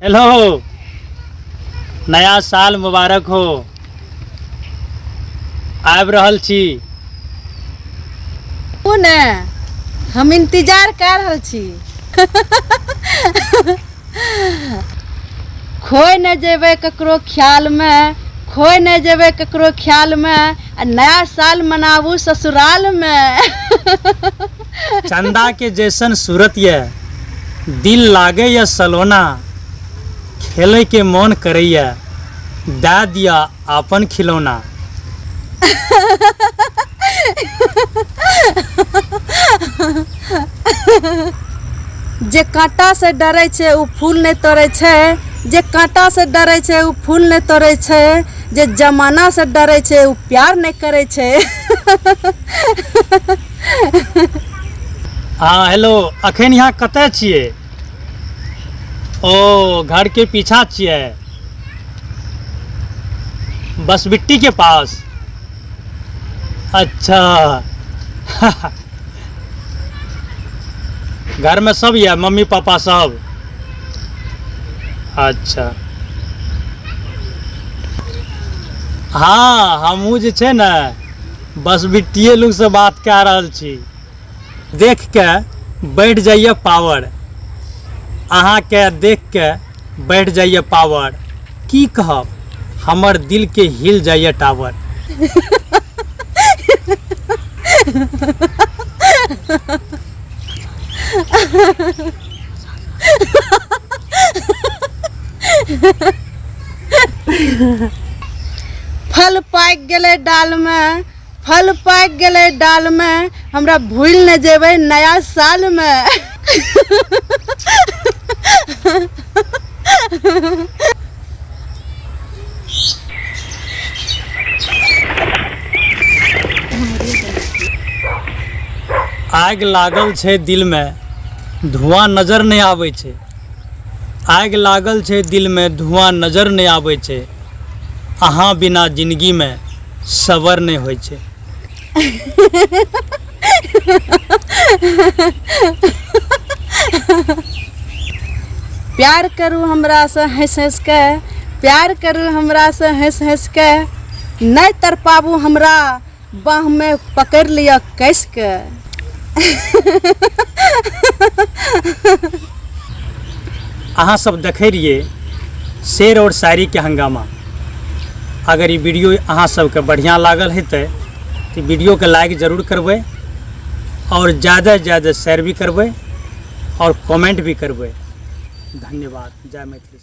Hello, नया साल मुबारक हो। आबि रहल छी। ओ ने हम इंतजार कर रहल छी। खोय नहीं जेबे ककरो ख्याल में, खोय नहीं जेबे ककरो ख्याल में, आ नया साल मनाबू ससुराल में। चंदा के जैसन सूरत ये, दिल लागे या सलोना, खेले के मन करैया, दा दिया अपन खिलौना। जे कांटा से डरे छे उ फूल नहीं तोड़े छे, जे कांटा से डरे छे उ फूल नहीं तोड़े छे, जे जमाना से डरे छे उ प्यार नहीं करे छे। हाँ हेलो, अखन यहाँ कतऽ छिए? ओ घर के पीछा छिए, बसबिट्टी के पास। अच्छा। घर में सब ये, मम्मी पापा सब? अच्छा। हाँ हमहूँ जे छै ने बसबिट्टिए लोग से बात कऽ रहल छी। देख के बैठ जाइए पावर, अहाँ के देख के बैठ जाइए पावर। की कहब, हमर दिल के हिल जाइए टावर। फल पाक गेले डाल में, फल पाक गेले डाल में, हमरा भूल न जेबे नया साल में। आग लागल छै दिल में, धुआं नजर नहीं आबै छै। आग लागल छै दिल में, धुआं नजर नहीं आबै छै। अहाँ बिना जिंदगी में सबर नहीं होइ छै। प्यार करू हमरा से हंस हंस के, प्यार करू हमरा से हंस हंस के, नहीं तर पाबू हमरा बाह में पकड़ लिया कस के। अहाँ सब देखे रहिए शेर और शायरी के हंगामा। अगर ये वीडियो अहाँ सबके बढ़िया लागल हेतै तो वीडियो के लाइक जरूर करबै और ज़्यादा से ज़्यादा शेयर भी करबै और कमेंट भी करबै। धन्यवाद। जय मैथिली।